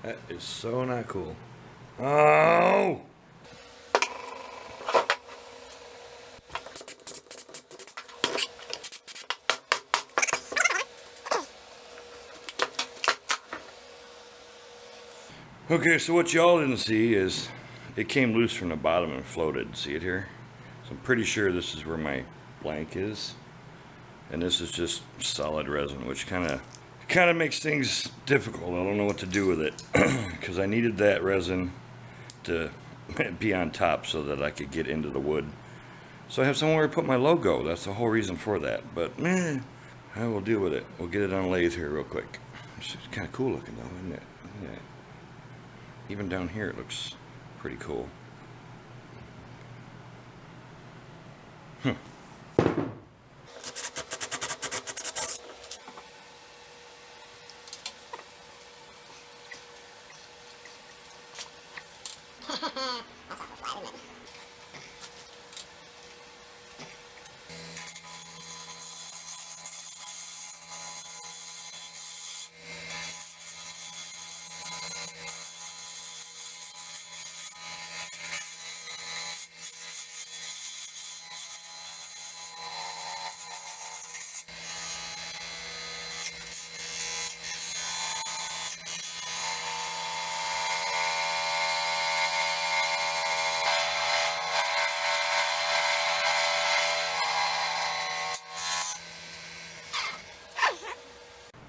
That is so not cool. Oh! Okay, so what y'all didn't see is it came loose from the bottom and floated. See it here? So I'm pretty sure this is where my blank is. And this is just solid resin, which kind of makes things difficult. I don't know what to do with it because I needed that resin to be on top so that I could get into the wood. So I have somewhere to put my logo. That's the whole reason for that. But I will deal with it. We'll get it on lathe here real quick. It's kind of cool looking though, isn't it? Yeah. Even down here it looks pretty cool.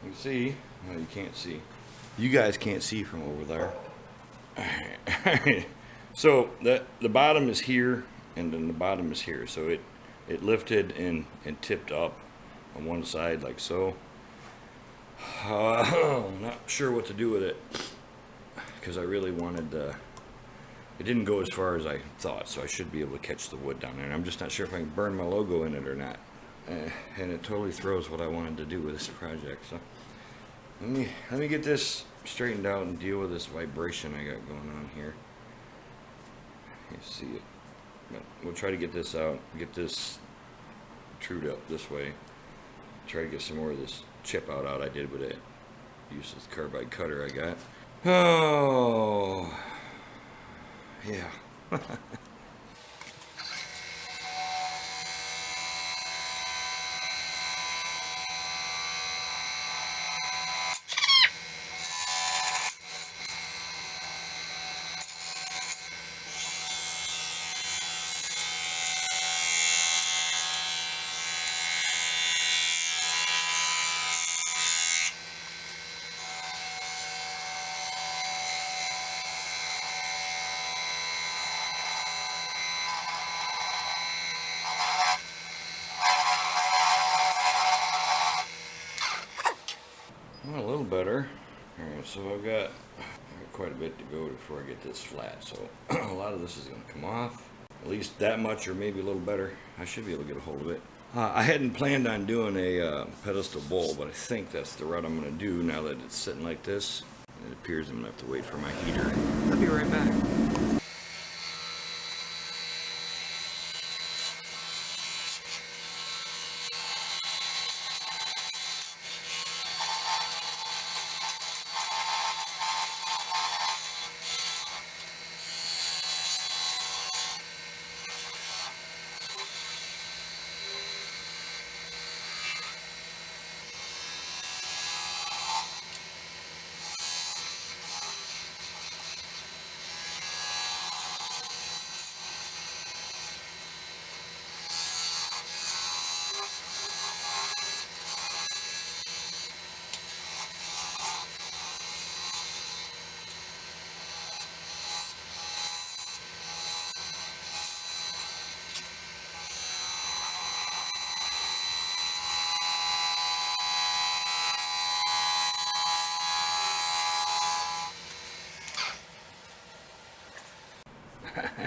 You see? No, you can't see. You guys can't see from over there. Alright. So the bottom is here, and then the bottom is here. So it lifted and tipped up on one side like so. I'm not sure what to do with it because I really wanted it didn't go as far as I thought, so I should be able to catch the wood down there. And I'm just not sure if I can burn my logo in it or not. And it totally throws what I wanted to do with this project. So let me get this straightened out and deal with this vibration I got going on here. You see it, but we'll try to get this out, get this trued up this way. Try to get some more of this chip out I did with it. Use this carbide cutter I got. Oh, yeah. Well, a little better. Alright, so I've got quite a bit to go before I get this flat, so a lot of this is going to come off. At least that much, or maybe a little better. I should be able to get a hold of it. I hadn't planned on doing a pedestal bowl, but I think that's the route I'm going to do now that it's sitting like this. It appears I'm going to have to wait for my heater. I'll be right back.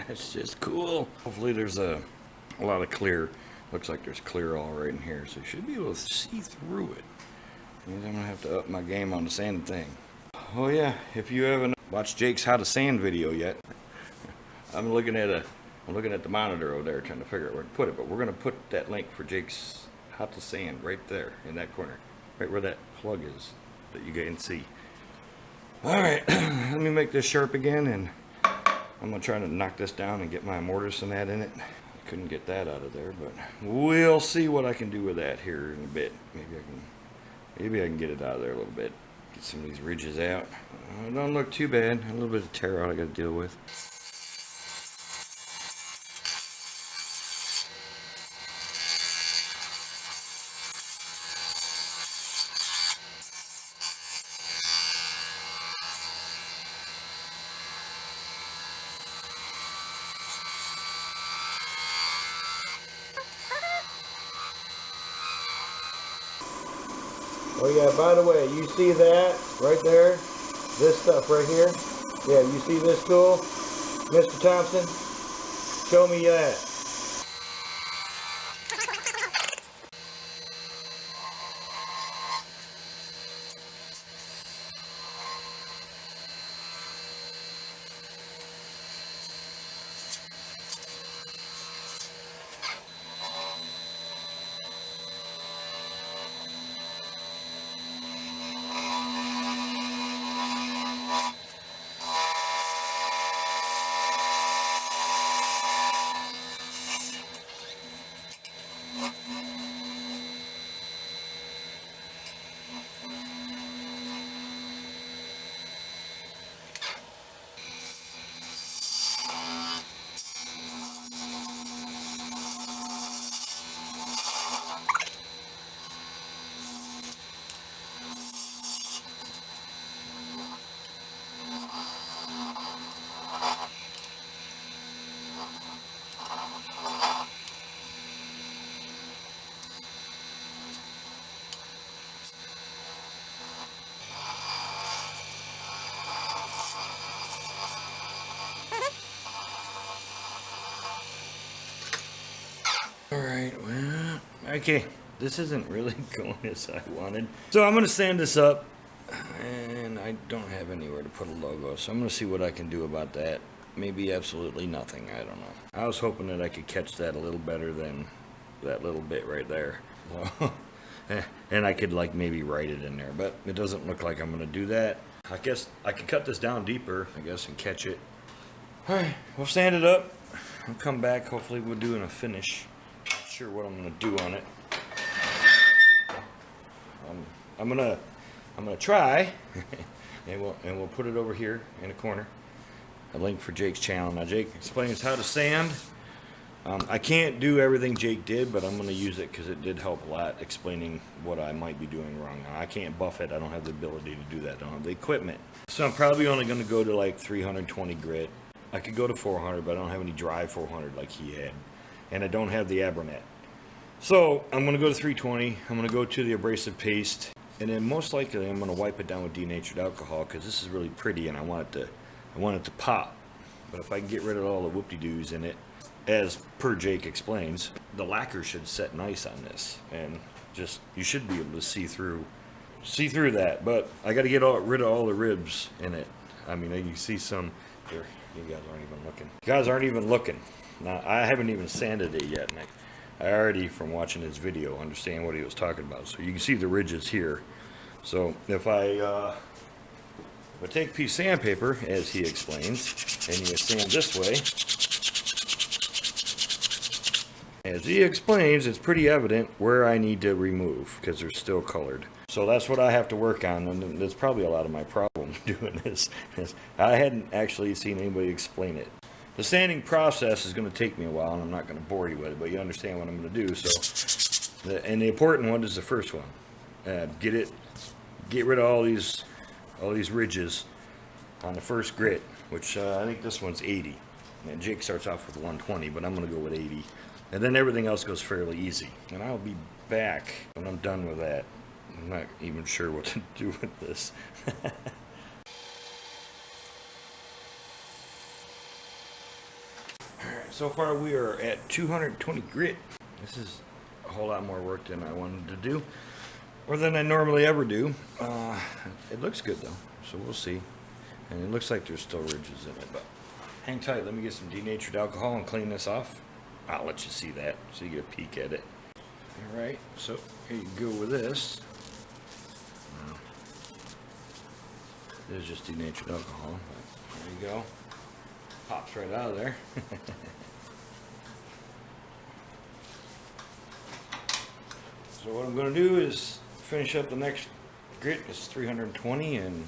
It's just cool. Hopefully there's a lot of clear. Looks like there's clear all right in here, so you should be able to see through it. Means I'm gonna have to up my game on the sand thing. Oh yeah, if you haven't watched Jake's how to sand video yet, I'm looking at the monitor over there trying to figure out where to put it, but we're gonna put that link for Jake's how to sand right there in that corner, right where that plug is that you can see. Alright, let me make this sharp again, and I'm going to try to knock this down and get my mortise and that in it. I couldn't get that out of there, but we'll see what I can do with that here in a bit. Maybe I can get it out of there a little bit. Get some of these ridges out. It don't look too bad. A little bit of tear out I got to deal with. Oh yeah, by the way, you see that right there? This stuff right here? Yeah, you see this tool? Mr. Thompson? Show me that. Alright, well, okay, this isn't really going as I wanted. So I'm going to sand this up, and I don't have anywhere to put a logo, so I'm going to see what I can do about that. Maybe absolutely nothing, I don't know. I was hoping that I could catch that a little better than that little bit right there. And I could like maybe write it in there, but it doesn't look like I'm going to do that. I guess I could cut this down deeper, I guess, and catch it. Alright, we'll sand it up. I'll come back, hopefully we'll do a finish. Not sure what I'm going to do on it. I'm gonna try, and we'll put it over here in a corner. A link for Jake's channel. Now Jake explains how to sand. I can't do everything Jake did, but I'm going to use it because it did help a lot explaining what I might be doing wrong. Now, I can't buff it. I don't have the ability to do that. I don't have the equipment. So I'm probably only going to go to like 320 grit. I could go to 400, but I don't have any dry 400 like he had. And I don't have the Abernet. So I'm going to go to 320. I'm going to go to the abrasive paste. And then most likely I'm going to wipe it down with denatured alcohol because this is really pretty and I want it to pop. But if I can get rid of all the whoop-de-doos in it, as per Jake explains, the lacquer should set nice on this, and just you should be able to see through that. But I got to get rid of all the ribs in it. I mean, you see some here. You guys aren't even looking. You guys aren't even looking. Now I haven't even sanded it yet, and I already, from watching his video, understand what he was talking about. So you can see the ridges here. So if I take a piece of sandpaper, as he explains, and you sand this way, as he explains, it's pretty evident where I need to remove because they're still colored. So that's what I have to work on, and that's probably a lot of my problem doing this. I hadn't actually seen anybody explain it. The sanding process is going to take me a while, and I'm not going to bore you with it, but you understand what I'm going to do. So, and the important one is the first one. Get rid of all these ridges on the first grit, which I think this one's 80. And Jake starts off with 120, but I'm going to go with 80. And then everything else goes fairly easy. And I'll be back when I'm done with that. I'm not even sure what to do with this. Alright, so far we are at 220 grit. This is a whole lot more work than I wanted to do, or than I normally ever do. It looks good though, so we'll see. And it looks like there's still ridges in it, but hang tight. Let me get some denatured alcohol and clean this off. I'll let you see that so you get a peek at it. Alright, so here you go with this. It is just denatured alcohol. But there you go. Pops right out of there. So what I'm going to do is finish up the next grit. It's 320, and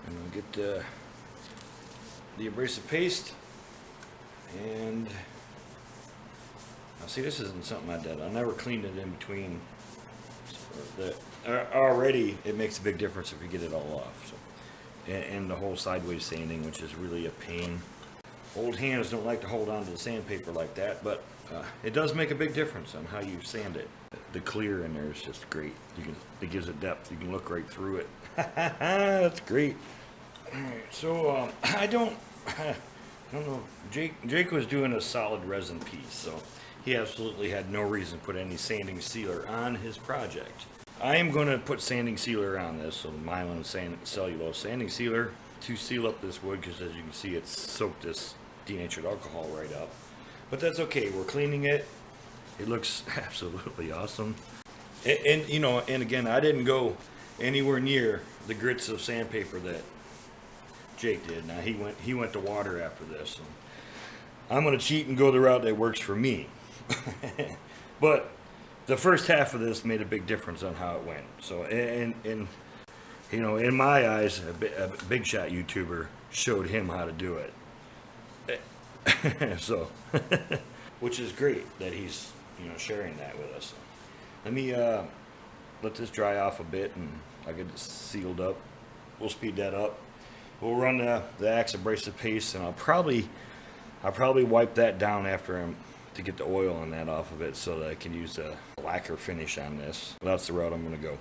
I'll get the abrasive paste. And now see, this isn't something I did. I never cleaned it in between. So already it makes a big difference if you get it all off. So, and the whole sideways sanding, which is really a pain. Old hands don't like to hold on to the sandpaper like that, but it does make a big difference on how you sand it. The clear in there is just great. It gives it depth. You can look right through it. That's great. All right, so I don't know. Jake was doing a solid resin piece, so he absolutely had no reason to put any sanding sealer on his project. I am going to put sanding sealer on this, so myelin cellulose sanding sealer to seal up this wood, because as you can see, it's soaked this denatured alcohol right up. But that's okay. We're cleaning it. It looks absolutely awesome. And you know, and again, I didn't go anywhere near the grits of sandpaper that Jake did. Now he went to water after this. And I'm going to cheat and go the route that works for me. But the first half of this made a big difference on how it went. So, and you know, in my eyes, a big shot YouTuber showed him how to do it. So, which is great that he's, you know, sharing that with us. Let me let this dry off a bit, and I'll get it sealed up. We'll speed that up. We'll run the Axe abrasive paste, and I'll probably wipe that down after him to get the oil on that off of it, so that I can use a lacquer finish on this. That's the route I'm going to go.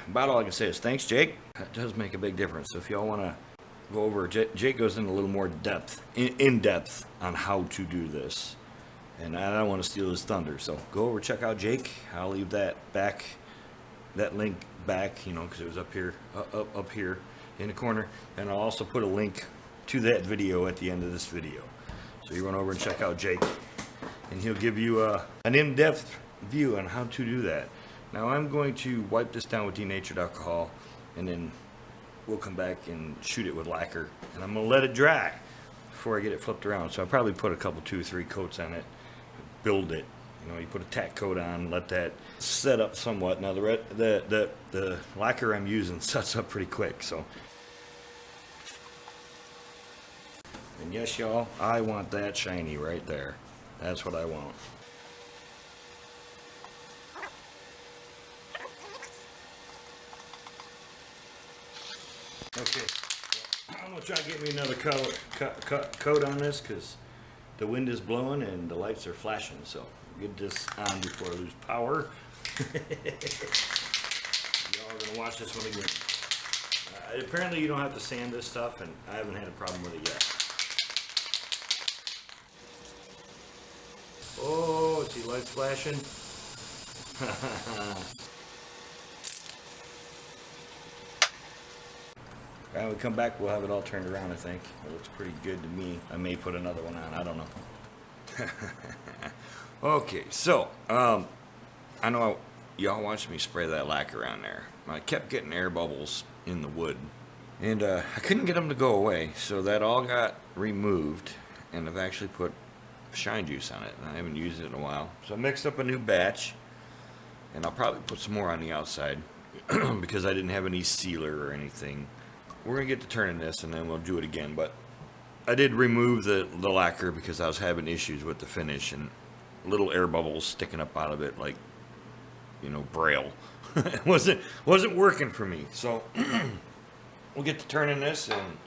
About all I can say is thanks, Jake. That does make a big difference. So if y'all want to go over, Jake goes into a little more depth, in depth on how to do this. And I don't want to steal his thunder, so go over, check out Jake. I'll leave that link back, you know, because it was up here in the corner. And I'll also put a link to that video at the end of this video. So you run over and check out Jake, and he'll give you an in-depth view on how to do that. Now I'm going to wipe this down with denatured alcohol, and then we'll come back and shoot it with lacquer, and I'm going to let it dry before I get it flipped around. So I'll probably put a couple, 2 or 3 coats on it, build it. You know, you put a tack coat on, let that set up somewhat. Now the lacquer I'm using sets up pretty quick, so. And yes, y'all, I want that shiny right there. That's what I want. Okay, I'm going to try to get me another coat on this, because the wind is blowing and the lights are flashing, so get this on before I lose power. Y'all are going to watch this one again. Apparently you don't have to sand this stuff, and I haven't had a problem with it yet. Oh, see lights flashing? When we come back, we'll have it all turned around, I think. It looks pretty good to me. I may put another one on, I don't know. Okay, so, I know y'all watched me spray that lacquer on there. I kept getting air bubbles in the wood, and I couldn't get them to go away, so that all got removed, and I've actually put shine juice on it, and I haven't used it in a while. So I mixed up a new batch, and I'll probably put some more on the outside, because I didn't have any sealer or anything. We're going to get to turning this, and then we'll do it again. But I did remove the lacquer because I was having issues with the finish, and little air bubbles sticking up out of it, like, you know, braille. It wasn't working for me. So we'll get to turning this and.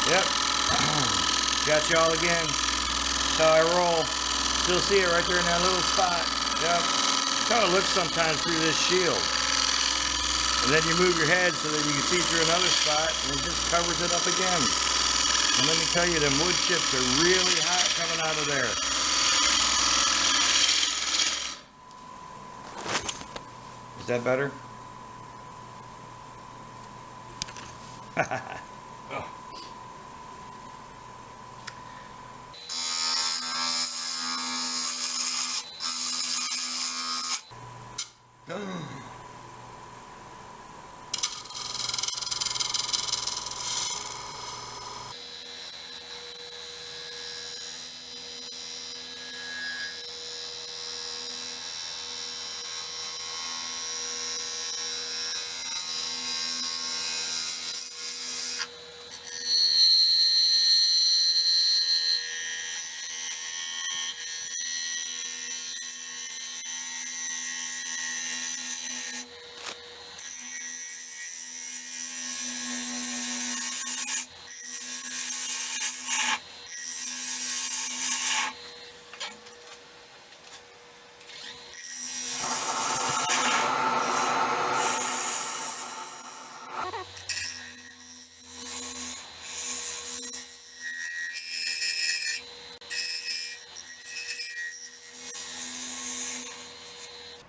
Yep. Got y'all again. That's how I roll. Still see it right there in that little spot. Yep. Kind of looks sometimes through this shield. And then you move your head so that you can see through another spot, and it just covers it up again. And let me tell you, them wood chips are really hot coming out of there. Is that better? Oh.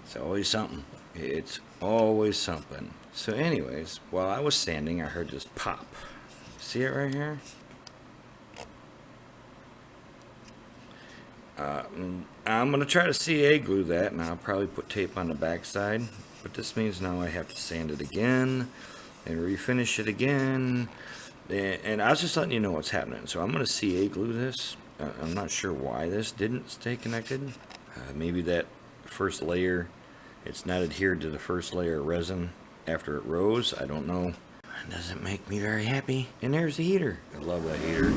It's always something. It's always something. So anyways, while I was sanding, I heard this pop. See it right here? I'm going to try to CA glue that, and I'll probably put tape on the backside. But this means now I have to sand it again and refinish it again. And I was just letting you know what's happening. So I'm going to CA glue this. I'm not sure why this didn't stay connected. Maybe that first layer, it's not adhered to the first layer of resin after it rose. I don't know. It doesn't make me very happy. And there's the heater. I love that heater.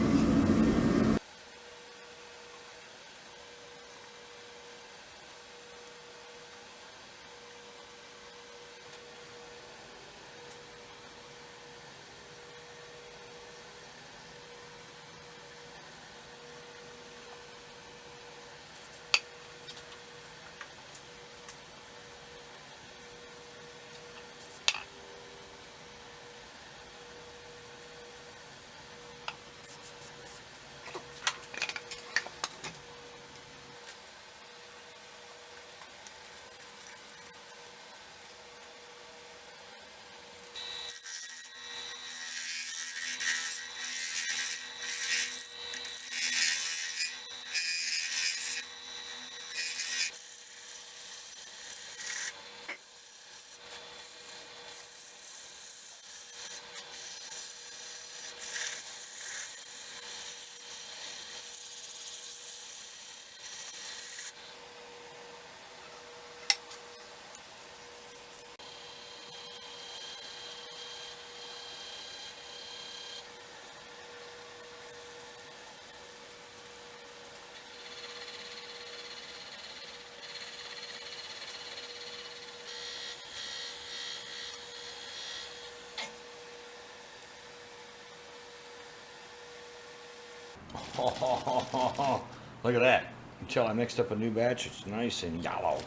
Oh, look at that. Until I mixed up a new batch, it's nice and yellow.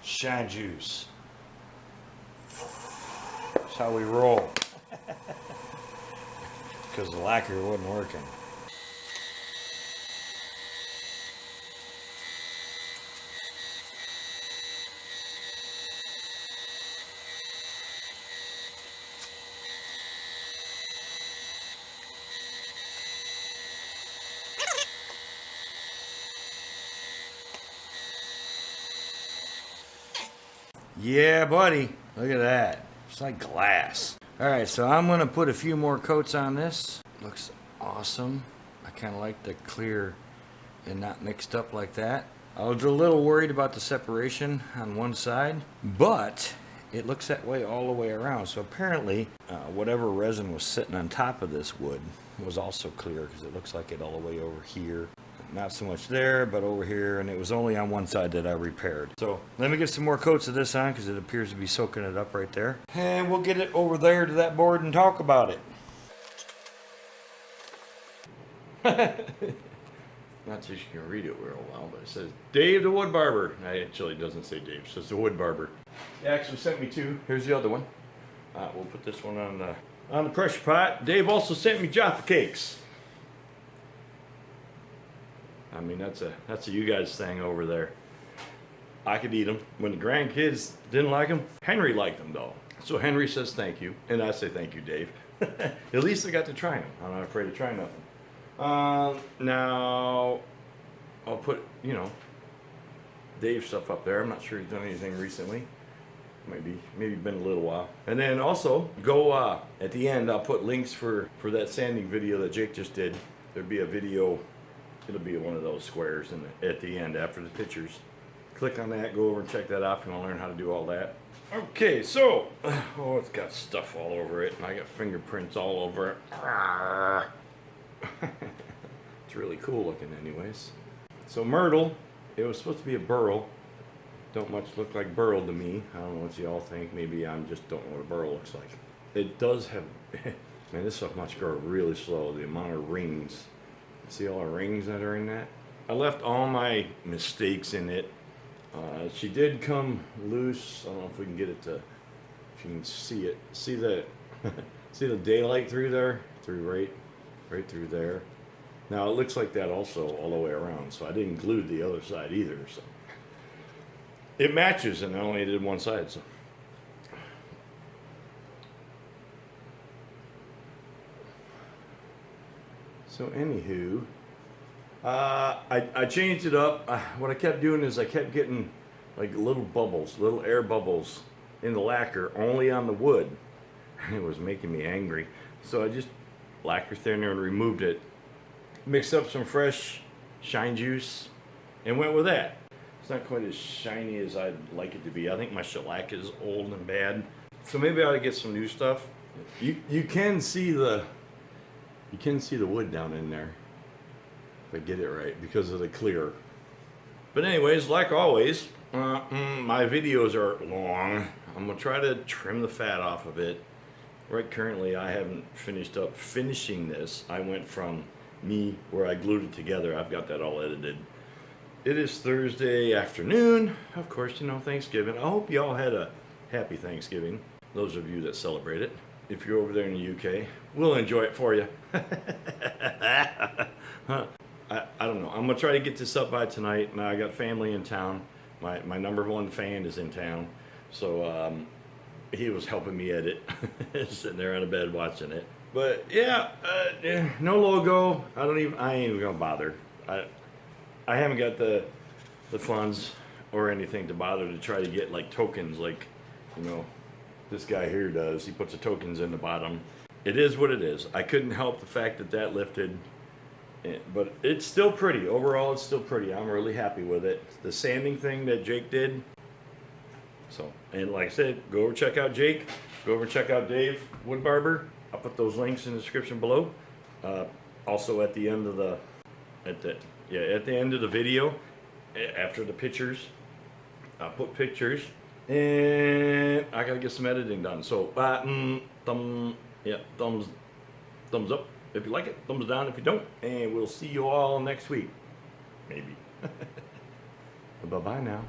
Shine juice. That's how we roll. Because the lacquer wasn't working. Yeah, buddy. Look at that. It's like glass. Alright, so I'm going to put a few more coats on this. Looks awesome. I kind of like the clear and not mixed up like that. I was a little worried about the separation on one side, but it looks that way all the way around. So apparently, whatever resin was sitting on top of this wood was also clear, because it looks like it all the way over here. Not so much there, but over here, and it was only on one side that I repaired. So let me get some more coats of this on, because it appears to be soaking it up right there. And we'll get it over there to that board and talk about it. Not so you can read it real well, but it says Dave the WoodBarber. Actually, it doesn't say Dave, it says the WoodBarber. He actually sent me two. Here's the other one. We'll put this one on the pressure pot. Dave also sent me Jaffa cakes. I mean, that's a you guys thing over there. I could eat them. When the grandkids didn't like them, Henry liked them though. So Henry says thank you, and I say thank you, Dave. At least I got to try them. I'm not afraid to try nothing. Now, I'll put, Dave's stuff up there. I'm not sure he's done anything recently. Maybe been a little while. And then also, go at the end, I'll put links for that sanding video that Jake just did. There'll be a video. It'll be one of those squares at the end after the pictures. Click on that, go over and check that out if you want to learn how to do all that. Okay, so, oh, it's got stuff all over it, and I got fingerprints all over it. It's really cool looking anyways. So Myrtle, it was supposed to be a burl. Don't much look like burl to me. I don't know what y'all think. Maybe I just don't know what a burl looks like. It does have, man, this stuff must go really slow, the amount of rings. See all the rings that are in that? I left all my mistakes in it. She did come loose. I don't know if we can get it to, if you can see it. See the, see the daylight through there? Right through there. Now it looks like that also all the way around, so I didn't glue the other side either. So it matches, and I only did one side. So anywho, I changed it up. What I kept doing is I kept getting like little bubbles, little air bubbles in the lacquer, only on the wood. It was making me angry. So I just lacquer thinner and removed it. Mixed up some fresh shine juice and went with that. It's not quite as shiny as I'd like it to be. I think my shellac is old and bad. So maybe I ought to get some new stuff. You can see the wood down in there, if I get it right, because of the clear. But anyways, like always, my videos are long. I'm gonna try to trim the fat off of it. Right currently, I haven't finished up finishing this. I went from me, where I glued it together. I've got that all edited. It is Thursday afternoon. Of course, Thanksgiving. I hope you all had a happy Thanksgiving. Those of you that celebrate it. If you're over there in the UK, we'll enjoy it for you. I don't know. I'm going to try to get this up by tonight. Now, I got family in town. My number one fan is in town. So he was helping me edit. Sitting there on a bed watching it. But yeah, no logo. I ain't even going to bother. I haven't got the funds or anything to bother to try to get like tokens like, this guy here does. He puts the tokens in the bottom. It is what it is. I couldn't help the fact that lifted, but it's still pretty. Overall, it's still pretty. I'm really happy with it. The sanding thing that Jake did. So, and like I said, go over check out Jake. Go over check out Dave WoodBarber. I'll put those links in the description below. Also at the end of at the end of the video, after the pictures, I'll put pictures. And I gotta get some editing done. So thumbs up If you like it, thumbs down if you don't. And we'll see you all next week. Maybe. Bye-bye now.